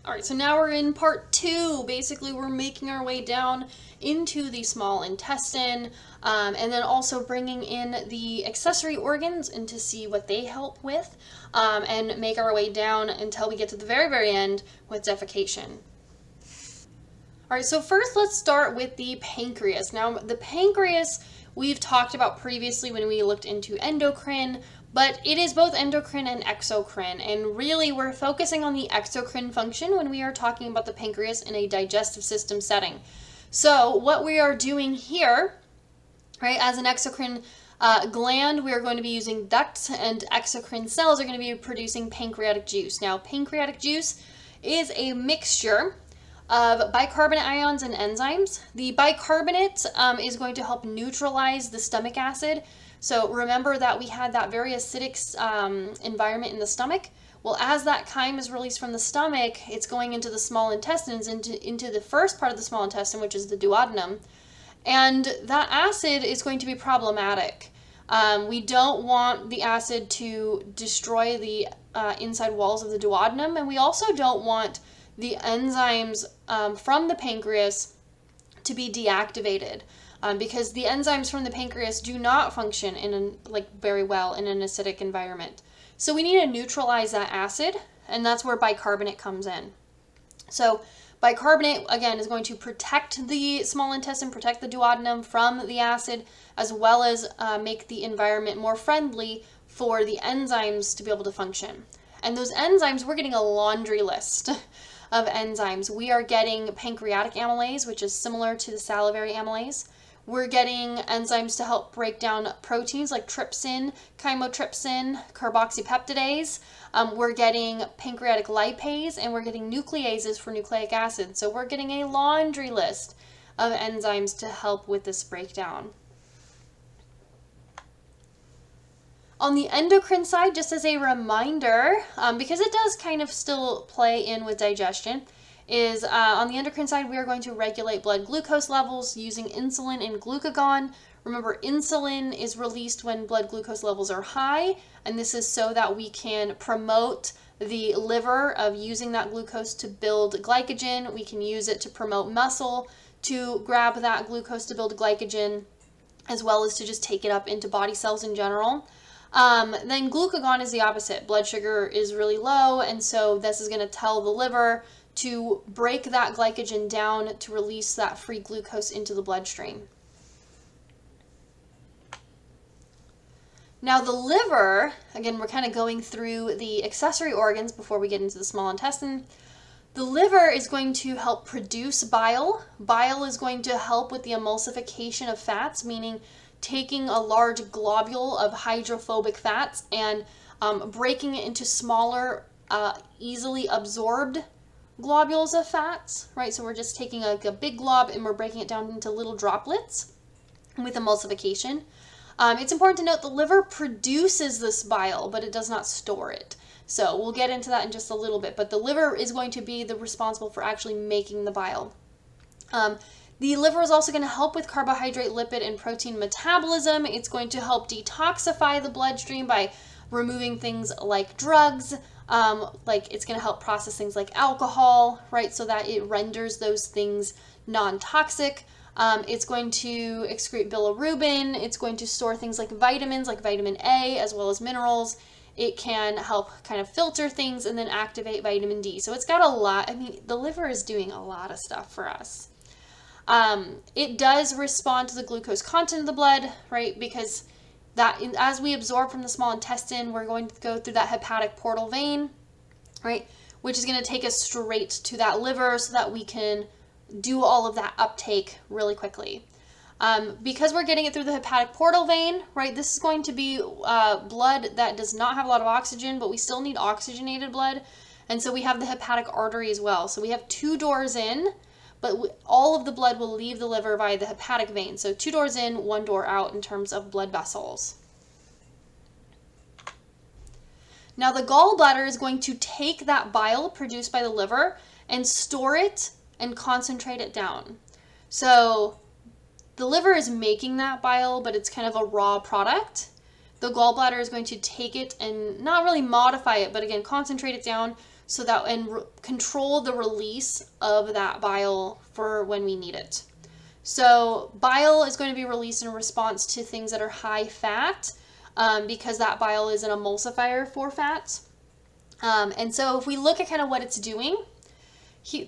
All right, so now we're in part 2. Basically, we're making our way down into the small intestine, and then also bringing in the accessory organs and to see what they help with, and make our way down until we get to the very, very end with defecation. All right, so first let's start with the pancreas. Now, the pancreas we've talked about previously when we looked into endocrine, but it is both endocrine and exocrine, and really we're focusing on the exocrine function when we are talking about the pancreas in a digestive system setting. So what we are doing here, right, as an exocrine gland, we are going to be using ducts, and exocrine cells are going to be producing pancreatic juice. Now, pancreatic juice is a mixture of bicarbonate ions and enzymes. The bicarbonate is going to help neutralize the stomach acid. So remember that we had that very acidic environment in the stomach. Well, as that chyme is released from the stomach, it's going into the small intestines, into the first part of the small intestine, which is the duodenum. And that acid is going to be problematic. We don't want the acid to destroy the inside walls of the duodenum, and we also don't want the enzymes from the pancreas to be deactivated, because the enzymes from the pancreas do not function very well in an acidic environment. So we need to neutralize that acid, and that's where bicarbonate comes in. So bicarbonate, again, is going to protect the small intestine, protect the duodenum from the acid, as well as make the environment more friendly for the enzymes to be able to function. And those enzymes, we're getting a laundry list of enzymes. We are getting pancreatic amylase, which is similar to the salivary amylase. We're getting enzymes to help break down proteins like trypsin, chymotrypsin, carboxypeptidase. We're getting pancreatic lipase, and we're getting nucleases for nucleic acid. So we're getting a laundry list of enzymes to help with this breakdown. On the endocrine side, just as a reminder, because it does kind of still play in with digestion, is on the endocrine side, we are going to regulate blood glucose levels using insulin and glucagon. Remember, insulin is released when blood glucose levels are high, and this is so that we can promote the liver of using that glucose to build glycogen. We can use it to promote muscle to grab that glucose to build glycogen, as well as to just take it up into body cells in general. Then glucagon is the opposite. Blood sugar is really low, and so this is going to tell the liver to break that glycogen down to release that free glucose into the bloodstream. Now the liver, again, we're kind of going through the accessory organs before we get into the small intestine. The liver is going to help produce bile. Bile is going to help with the emulsification of fats, meaning taking a large globule of hydrophobic fats and breaking it into smaller, easily absorbed globules of fats, right? So we're just taking a big glob and we're breaking it down into little droplets with emulsification. It's important to note the liver produces this bile, but it does not store it. So we'll get into that in just a little bit, but the liver is going to be responsible for actually making the bile. The liver is also going to help with carbohydrate, lipid, and protein metabolism. It's going to help detoxify the bloodstream by removing things like drugs. It's going to help process things like alcohol, right, so that it renders those things non-toxic. It's going to excrete bilirubin. It's going to store things like vitamins, like vitamin A, as well as minerals. It can help kind of filter things and then activate vitamin D. So it's got a lot. I mean, the liver is doing a lot of stuff for us. It does respond to the glucose content of the blood, right? Because as we absorb from the small intestine, we're going to go through that hepatic portal vein, right? Which is going to take us straight to that liver so that we can do all of that uptake really quickly. Because we're getting it through the hepatic portal vein, right? This is going to be blood that does not have a lot of oxygen, but we still need oxygenated blood. And so we have the hepatic artery as well. So we have 2 doors in, but all of the blood will leave the liver via the hepatic vein. So 2 doors in, 1 door out in terms of blood vessels. Now the gallbladder is going to take that bile produced by the liver and store it and concentrate it down. So the liver is making that bile, but it's kind of a raw product. The gallbladder is going to take it and not really modify it, but again, concentrate it down so that control the release of that bile for when we need it. So bile is going to be released in response to things that are high fat, because that bile is an emulsifier for fats. And so if we look at kind of what it's doing,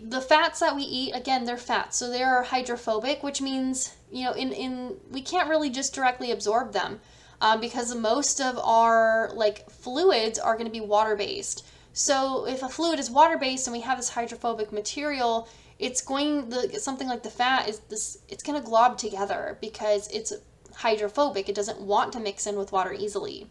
the fats that we eat, again, they're fats, so they are hydrophobic, which means, you know, we can't really just directly absorb them, because most of our like fluids are going to be water-based. So if a fluid is water-based and we have this hydrophobic material, something like the fat it's going to glob together because it's hydrophobic. It doesn't want to mix in with water easily.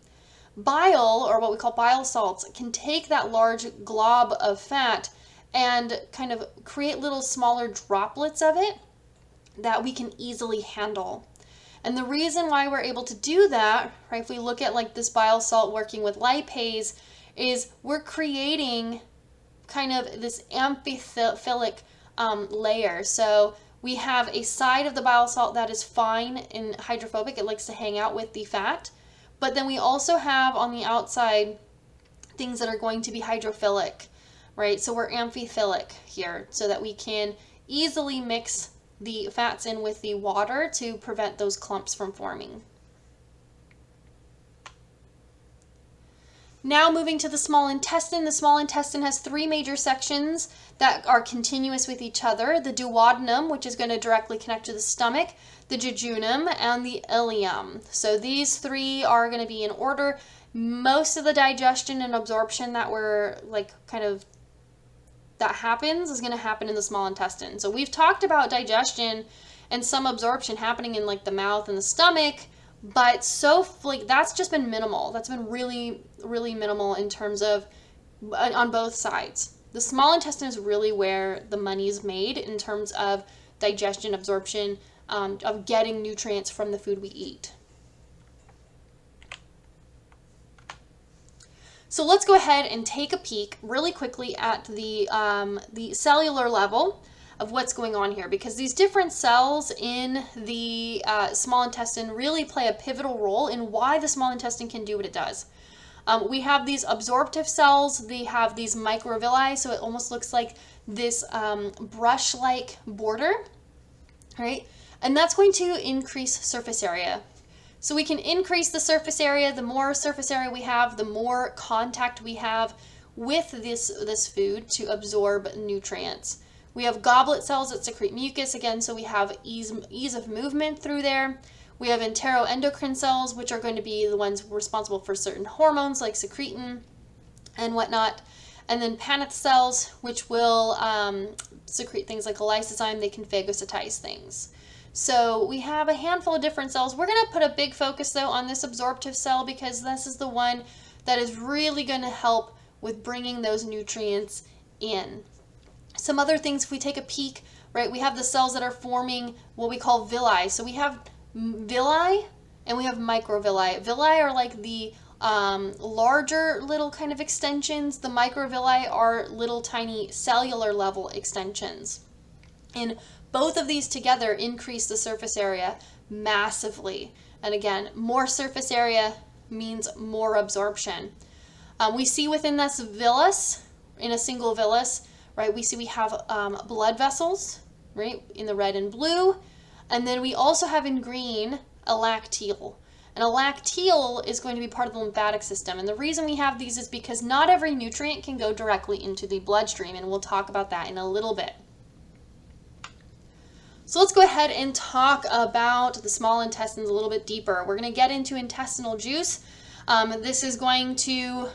Bile, or what we call bile salts, can take that large glob of fat and kind of create little smaller droplets of it that we can easily handle. And the reason why we're able to do that, right, if we look at like this bile salt working with lipase, is we're creating kind of this amphiphilic layer. So we have a side of the bile salt that is fine and hydrophobic. It likes to hang out with the fat. But then we also have on the outside things that are going to be hydrophilic, right? So we're amphiphilic here so that we can easily mix the fats in with the water to prevent those clumps from forming. Now moving to the small intestine. The small intestine has three major sections that are continuous with each other. The duodenum, which is going to directly connect to the stomach, the jejunum, and the ileum. So these three are going to be in order. Most of the digestion and absorption that that happens is going to happen in the small intestine. So we've talked about digestion and some absorption happening in like the mouth and the stomach, but that's just been minimal. That's been really, really minimal in terms of on both sides. The small intestine is really where the money is made in terms of digestion, absorption, of getting nutrients from the food we eat. So let's go ahead and take a peek really quickly at the cellular level of what's going on here, because these different cells in the small intestine really play a pivotal role in why the small intestine can do what it does. We have these absorptive cells. They have these microvilli, so it almost looks like this brush-like border, right? And that's going to increase surface area. So we can increase the surface area. The more surface area we have, the more contact we have with this food to absorb nutrients. We have goblet cells that secrete mucus, again, so we have ease of movement through there. We have enteroendocrine cells, which are going to be the ones responsible for certain hormones like secretin and whatnot. And then Paneth cells, which will secrete things like a lysozyme. They can phagocytize things. So we have a handful of different cells. We're going to put a big focus, though, on this absorptive cell because this is the one that is really going to help with bringing those nutrients in. Some other things, if we take a peek, right, we have the cells that are forming what we call villi. So we have villi and we have microvilli. Villi are like the larger little kind of extensions. The microvilli are little tiny cellular level extensions. And both of these together increase the surface area massively. And again, more surface area means more absorption. We see within this villus, in a single villus, right, we have blood vessels, right, in the red and blue. And then we also have in green a lacteal. And a lacteal is going to be part of the lymphatic system. And the reason we have these is because not every nutrient can go directly into the bloodstream. And we'll talk about that in a little bit. So let's go ahead and talk about the small intestines a little bit deeper. We're going to get into intestinal juice. This is going to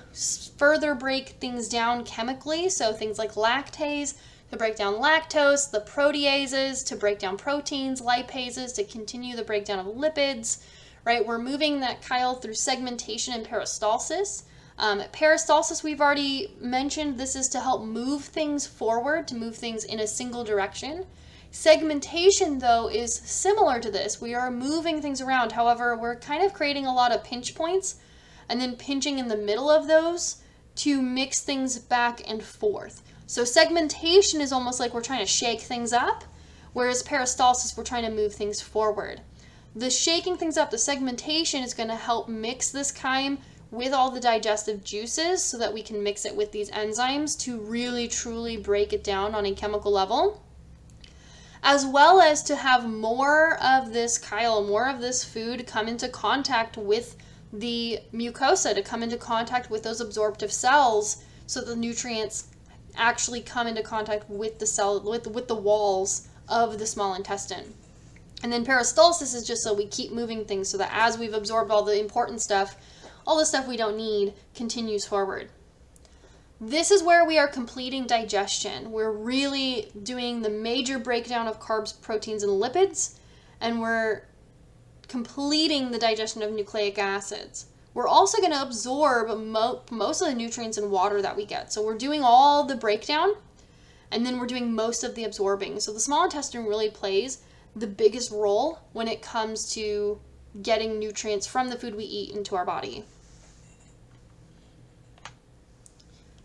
further break things down chemically. So things like lactase to break down lactose, the proteases to break down proteins, lipases to continue the breakdown of lipids, right? We're moving that chyle through segmentation and peristalsis. Peristalsis, we've already mentioned. This is to help move things forward, to move things in a single direction. Segmentation, though, is similar to this. We are moving things around. However, we're kind of creating a lot of pinch points and then pinching in the middle of those to mix things back and forth. So segmentation is almost like we're trying to shake things up, whereas peristalsis, we're trying to move things forward. The shaking things up, the segmentation, is going to help mix this chyme with all the digestive juices so that we can mix it with these enzymes to really truly break it down on a chemical level, as well as to have more of this chyle, more of this food come into contact with the mucosa, to come into contact with those absorptive cells so the nutrients actually come into contact with the cell, with the walls of the small intestine. And then peristalsis is just so we keep moving things so that as we've absorbed all the important stuff, all the stuff we don't need continues forward. This is where we are completing digestion. We're really doing the major breakdown of carbs, proteins, and lipids, and we're completing the digestion of nucleic acids. We're also going to absorb most of the nutrients and water that we get. So we're doing all the breakdown, and then we're doing most of the absorbing. So the small intestine really plays the biggest role when it comes to getting nutrients from the food we eat into our body.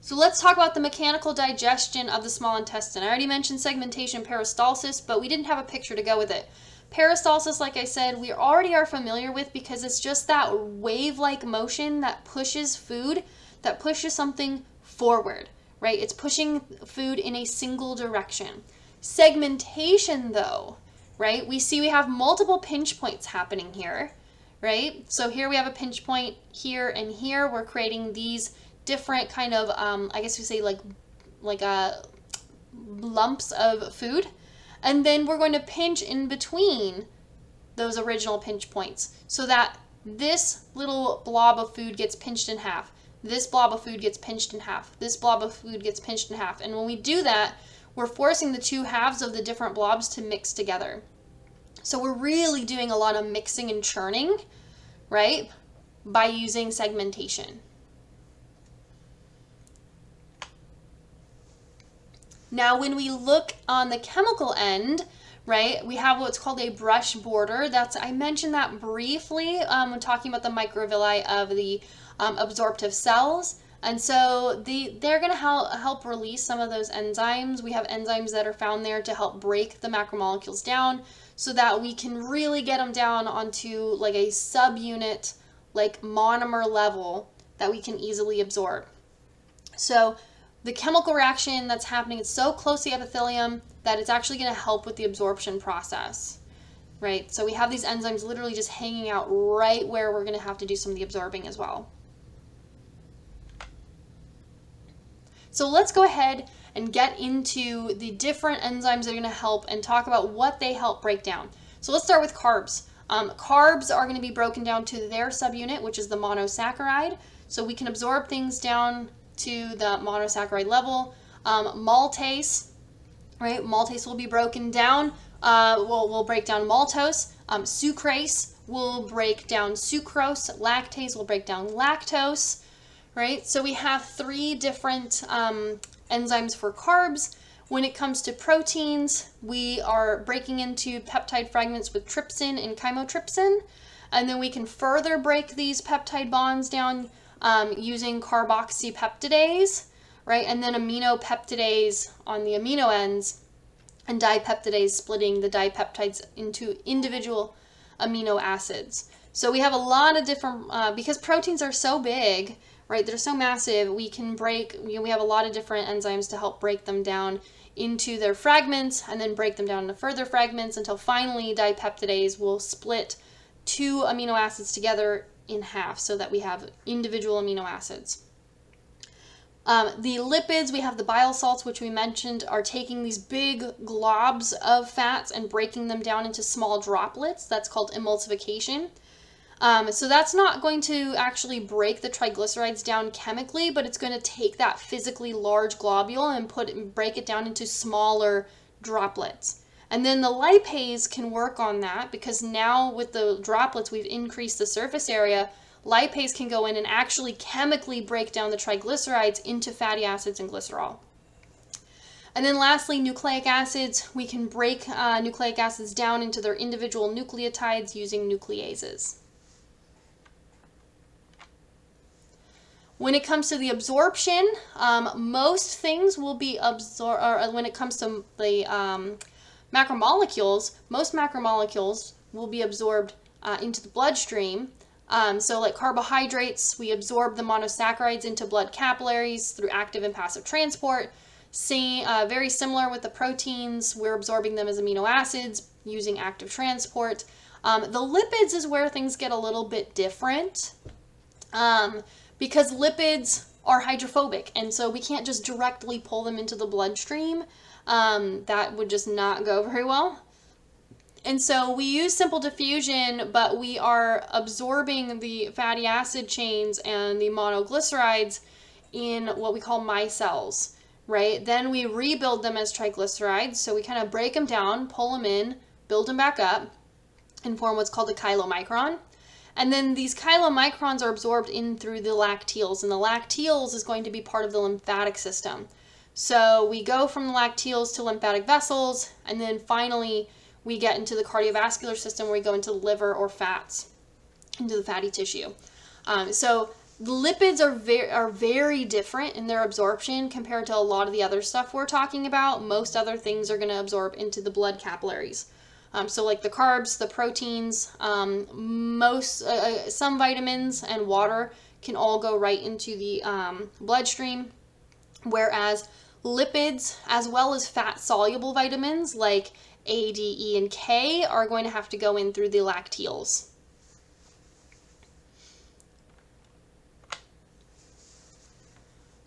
So let's talk about the mechanical digestion of the small intestine. I already mentioned segmentation, peristalsis, but we didn't have a picture to go with it. Peristalsis, like I said, we already are familiar with because it's just that wave-like motion that pushes food, that pushes something forward, right? It's pushing food in a single direction. Segmentation, though, right? We see we have multiple pinch points happening here, right? So here we have a pinch point here and here. We're creating these different kind of, I guess we say like lumps of food. And then we're going to pinch in between those original pinch points so that this little blob of food gets pinched in half. This blob of food gets pinched in half. This blob of food gets pinched in half. And when we do that, we're forcing the two halves of the different blobs to mix together. So we're really doing a lot of mixing and churning, right, by using segmentation. Now, when we look on the chemical end, right, we have what's called a brush border. I mentioned that briefly when talking about the microvilli of the absorptive cells. And so they're going to help release some of those enzymes. We have enzymes that are found there to help break the macromolecules down so that we can really get them down onto like a subunit, like monomer level that we can easily absorb. So the chemical reaction that's happening is so close to the epithelium that it's actually going to help with the absorption process, right? So we have these enzymes literally just hanging out right where we're going to have to do some of the absorbing as well. So let's go ahead and get into the different enzymes that are going to help and talk about what they help break down. So let's start with carbs. Carbs are going to be broken down to their subunit, which is the monosaccharide. So we can absorb things down to the monosaccharide level. Maltase, right? Maltase will be broken down. We'll break down maltose. Sucrase will break down sucrose. Lactase will break down lactose, right? So we have three different enzymes for carbs. When it comes to proteins, we are breaking into peptide fragments with trypsin and chymotrypsin, and then we can further break these peptide bonds down using carboxypeptidase, right? And then aminopeptidase on the amino ends, and dipeptidase splitting the dipeptides into individual amino acids. So we have a lot of different, because proteins are so big, right? They're so massive, we can break, we have a lot of different enzymes to help break them down into their fragments and then break them down into further fragments until finally dipeptidase will split two amino acids together in half so that we have individual amino acids. The lipids, we have the bile salts, which we mentioned, are taking these big globs of fats and breaking them down into small droplets. That's called emulsification. So that's not going to actually break the triglycerides down chemically, but it's going to take that physically large globule and break it down into smaller droplets. And then the lipase can work on that because now with the droplets, we've increased the surface area. Lipase can go in and actually chemically break down the triglycerides into fatty acids and glycerol. And then lastly, nucleic acids. We can break nucleic acids down into their individual nucleotides using nucleases. When it comes to the absorption, most things will be absorbed, or when it comes to the macromolecules, most macromolecules will be absorbed into the bloodstream. So like carbohydrates, we absorb the monosaccharides into blood capillaries through active and passive transport. Very similar with the proteins, we're absorbing them as amino acids using active transport. The lipids is where things get a little bit different, because lipids are hydrophobic, and so we can't just directly pull them into the bloodstream. That would just not go very well. And so we use simple diffusion, but we are absorbing the fatty acid chains and the monoglycerides in what we call micelles, right? Then we rebuild them as triglycerides. So we kind of break them down, pull them in, build them back up, and form what's called a chylomicron. And then these chylomicrons are absorbed in through the lacteals, and the lacteals is going to be part of the lymphatic system. So we go from the lacteals to lymphatic vessels, and then finally we get into the cardiovascular system where we go into the liver or fats, into the fatty tissue. So the lipids are very different in their absorption compared to a lot of the other stuff we're talking about. Most other things are going to absorb into the blood capillaries. So like the carbs, the proteins, some vitamins and water can all go right into the bloodstream, whereas lipids as well as fat-soluble vitamins like A, D, E, and K are going to have to go in through the lacteals.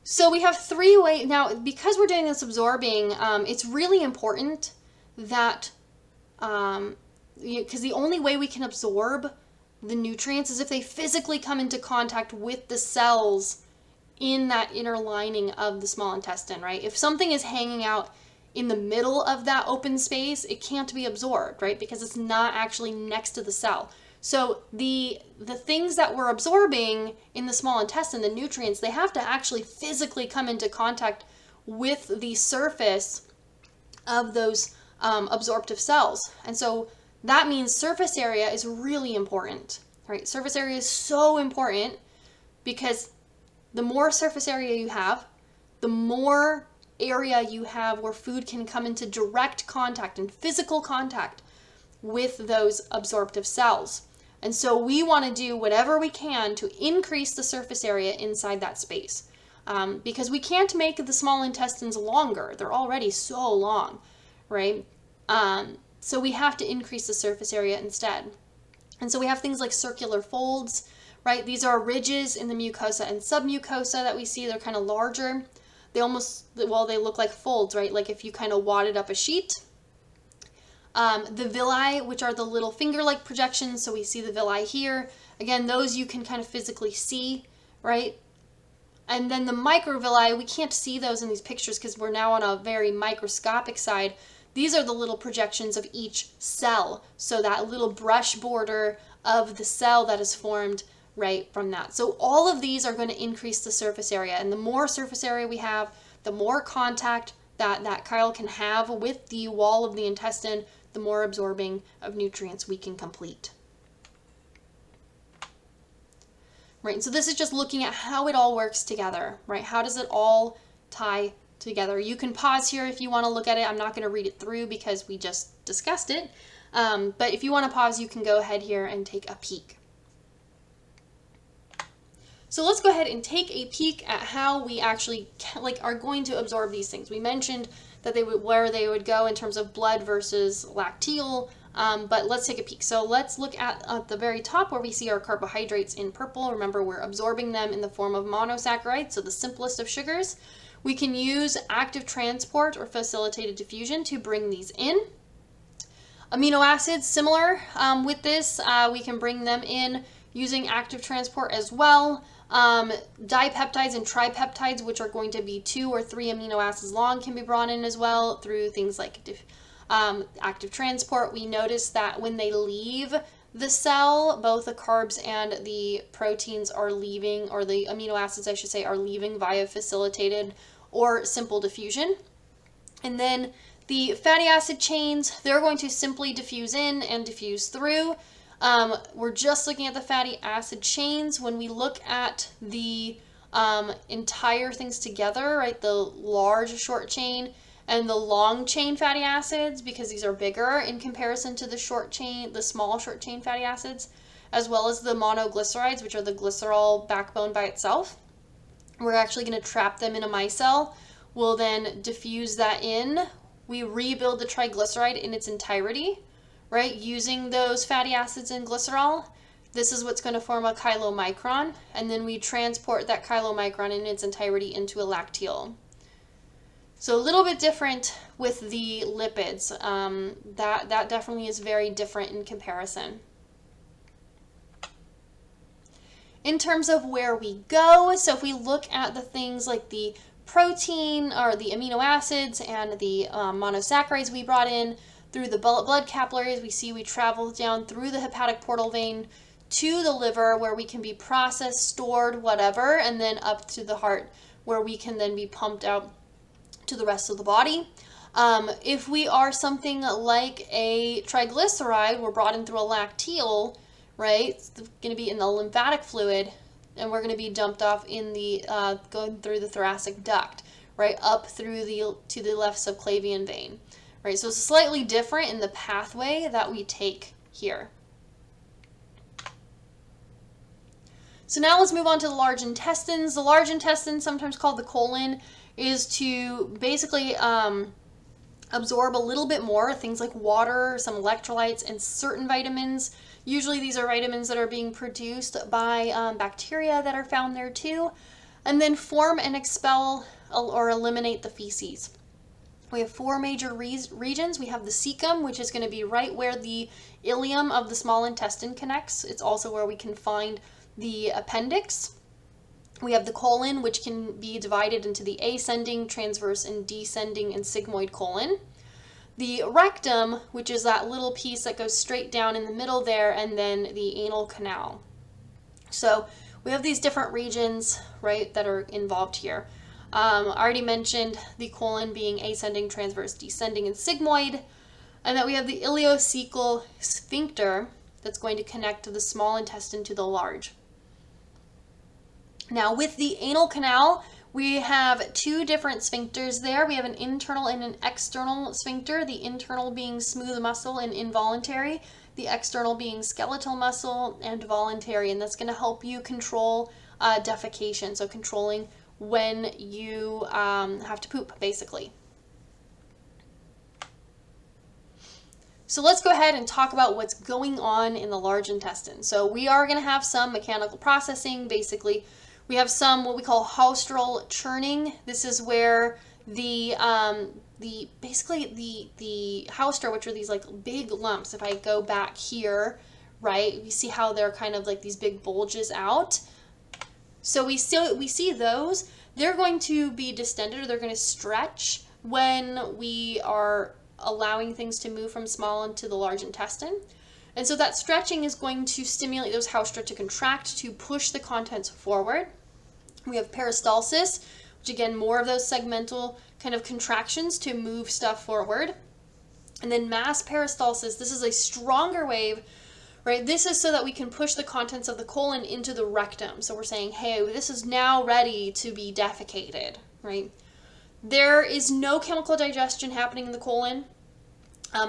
So we have 3 ways. Now, because we're doing this absorbing, it's really important that, because the only way we can absorb the nutrients is if they physically come into contact with the cells in that inner lining of the small intestine, right? If something is hanging out in the middle of that open space, it can't be absorbed, right? Because it's not actually next to the cell. So the things that we're absorbing in the small intestine, the nutrients, they have to actually physically come into contact with the surface of those absorptive cells. And so that means surface area is really important, right? Surface area is so important because the more surface area you have, the more area you have where food can come into direct contact and physical contact with those absorptive cells. And so we want to do whatever we can to increase the surface area inside that space, because we can't make the small intestines longer. They're already so long, right? So we have to increase the surface area instead. And so we have things like circular folds, right? These are ridges in the mucosa and submucosa that we see. They're kind of larger. They look like folds, right? Like if you kind of wadded up a sheet. The villi, which are the little finger-like projections, so we see the villi here. Again, those you can kind of physically see, right? And then the microvilli, we can't see those in these pictures because we're now on a very microscopic side. These are the little projections of each cell. So that little brush border of the cell that is formed right from that. So all of these are going to increase the surface area. And the more surface area we have, the more contact that chyle can have with the wall of the intestine, the more absorbing of nutrients we can complete. Right, so this is just looking at how it all works together, right? How does it all tie together? You can pause here if you want to look at it. I'm not going to read it through because we just discussed it. But if you want to pause, you can go ahead here and take a peek. So let's go ahead and take a peek at how we actually are going to absorb these things. We mentioned that where they would go in terms of blood versus lacteal, but let's take a peek. So let's look at the very top where we see our carbohydrates in purple. Remember, we're absorbing them in the form of monosaccharides, so the simplest of sugars. We can use active transport or facilitated diffusion to bring these in. Amino acids, similar with this, we can bring them in using active transport as well. Dipeptides and tripeptides, which are going to be 2 or 3 amino acids long, can be brought in as well through things like active transport. We notice that when they leave the cell, both the carbs and the proteins are leaving, or the amino acids, I should say, are leaving via facilitated or simple diffusion. And then the fatty acid chains, they're going to simply diffuse in and diffuse through. We're just looking at the fatty acid chains. When we look at the entire things together, right, the large short chain and the long chain fatty acids, because these are bigger in comparison to the short chain, the small short chain fatty acids. as well as the monoglycerides, which are the glycerol backbone by itself. We're actually going to trap them in a micelle. We'll then diffuse that in. We rebuild the triglyceride in its entirety, right, using those fatty acids and glycerol. This is what's going to form a chylomicron, and then we transport that chylomicron in its entirety into a lacteal. So a little bit different with the lipids. That definitely is very different in comparison. In terms of where we go, so if we look at the things like the protein or the amino acids and the monosaccharides we brought in through the blood capillaries, we see we travel down through the hepatic portal vein to the liver where we can be processed, stored, whatever, and then up to the heart where we can then be pumped out to the rest of the body. If we are something like a triglyceride, we're brought in through a lacteal, right? It's going to be in the lymphatic fluid, and we're going to be dumped off in the going through the thoracic duct, right, up through to the left subclavian vein, right? So it's slightly different in the pathway that we take here. So now let's move on to the large intestines. The large intestine, sometimes called the colon, is to basically absorb a little bit more things like water, some electrolytes, and certain vitamins. Usually these are vitamins that are being produced by bacteria that are found there too, and then form and expel or eliminate the feces. We have four major regions. We have the cecum, which is going to be right where the ileum of the small intestine connects. It's also where we can find the appendix. We have the colon, which can be divided into the ascending, transverse, and descending and sigmoid colon. The rectum, which is that little piece that goes straight down in the middle there, and then the anal canal. So we have these different regions, right, that are involved here. I already mentioned the colon being ascending, transverse, descending, and sigmoid, and that we have the ileocecal sphincter that's going to connect the small intestine to the large. Now with the anal canal, we have two different sphincters there. We have an internal and an external sphincter, the internal being smooth muscle and involuntary, the external being skeletal muscle and voluntary, and that's going to help you control defecation, so controlling when you have to poop, basically. So let's go ahead and talk about what's going on in the large intestine. So we are going to have some mechanical processing. Basically, we have some what we call haustral churning. This is where the haustra, which are these like big lumps. If I go back here, right, you see how they're kind of like these big bulges out. So we see those. They're going to be distended, or they're going to stretch when we are allowing things to move from small into the large intestine. And so that stretching is going to stimulate those haustra to contract, to push the contents forward. We have peristalsis, which again, more of those segmental kind of contractions to move stuff forward. And then mass peristalsis, this is a stronger wave, right? This is so that we can push the contents of the colon into the rectum. So we're saying, hey, this is now ready to be defecated, right? There is no chemical digestion happening in the colon.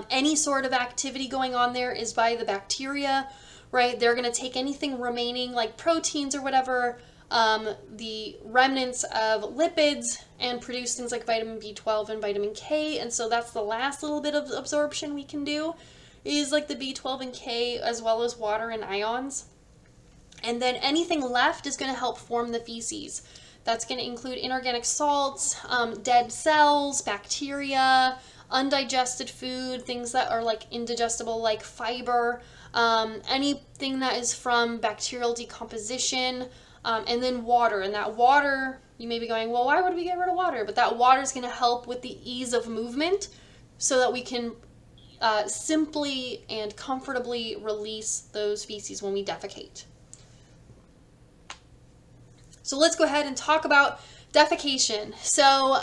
Any sort of activity going on there is by the bacteria, right? They're going to take anything remaining like proteins or whatever, the remnants of lipids, and produce things like vitamin B12 and vitamin K. And so that's the last little bit of absorption we can do, is like the B12 and K, as well as water and ions. And then anything left is going to help form the feces. That's going to include inorganic salts, dead cells, bacteria, undigested food, things that are like indigestible like fiber, anything that is from bacterial decomposition, and then water. And that water, you may be going, well, why would we get rid of water? But that water is going to help with the ease of movement so that we can simply and comfortably release those feces when we defecate. So let's go ahead and talk about defecation. So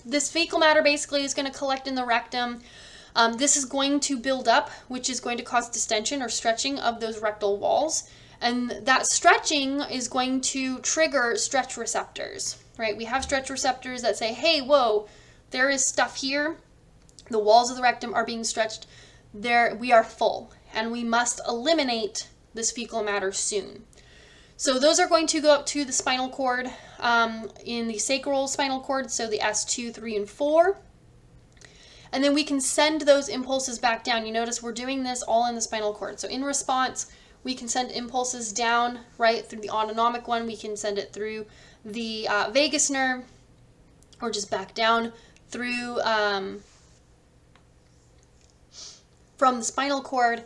this fecal matter basically is going to collect in the rectum. This is going to build up, which is going to cause distension or stretching of those rectal walls. And that stretching is going to trigger stretch receptors, right? We have stretch receptors that say, hey, whoa, there is stuff here. The walls of the rectum are being stretched. There, we are full, and we must eliminate this fecal matter soon. So those are going to go up to the spinal cord in the sacral spinal cord, so the S2, 3, and 4. And then we can send those impulses back down. You notice we're doing this all in the spinal cord. So in response, we can send impulses down, right, through the autonomic one. We can send it through the vagus nerve, or just back down through from the spinal cord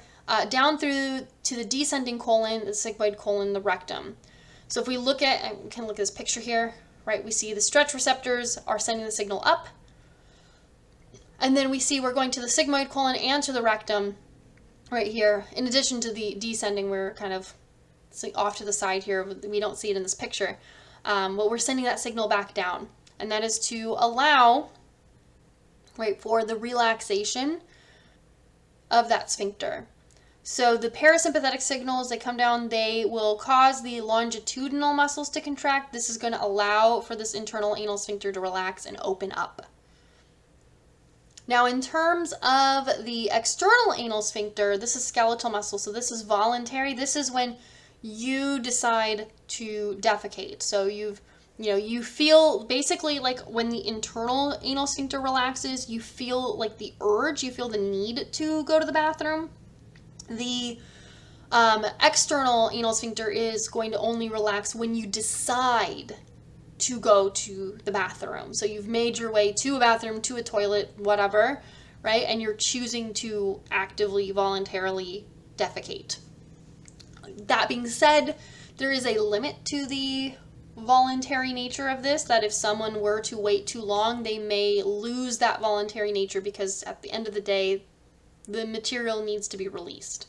down through to the descending colon, the sigmoid colon, the rectum. So if we look at, we can look at this picture here, right, we see the stretch receptors are sending the signal up. And then we see we're going to the sigmoid colon and to the rectum right here. In addition to the descending, we're kind of off to the side here. We don't see it in this picture. But we're sending that signal back down. And that is to allow, right, for the relaxation of that sphincter. So the parasympathetic signals, they come down, they will cause the longitudinal muscles to contract. This is going to allow for this internal anal sphincter to relax and open up. Now, in terms of the external anal sphincter, this is skeletal muscle, so this is voluntary. This is when you decide to defecate. So you feel basically like when the internal anal sphincter relaxes, you feel like the urge, you feel the need to go to the bathroom. The external anal sphincter is going to only relax when you decide to go to the bathroom. So you've made your way to a bathroom, to a toilet, whatever, right? And you're choosing to actively, voluntarily defecate. That being said, there is a limit to the voluntary nature of this, that if someone were to wait too long, they may lose that voluntary nature because at the end of the day, the material needs to be released.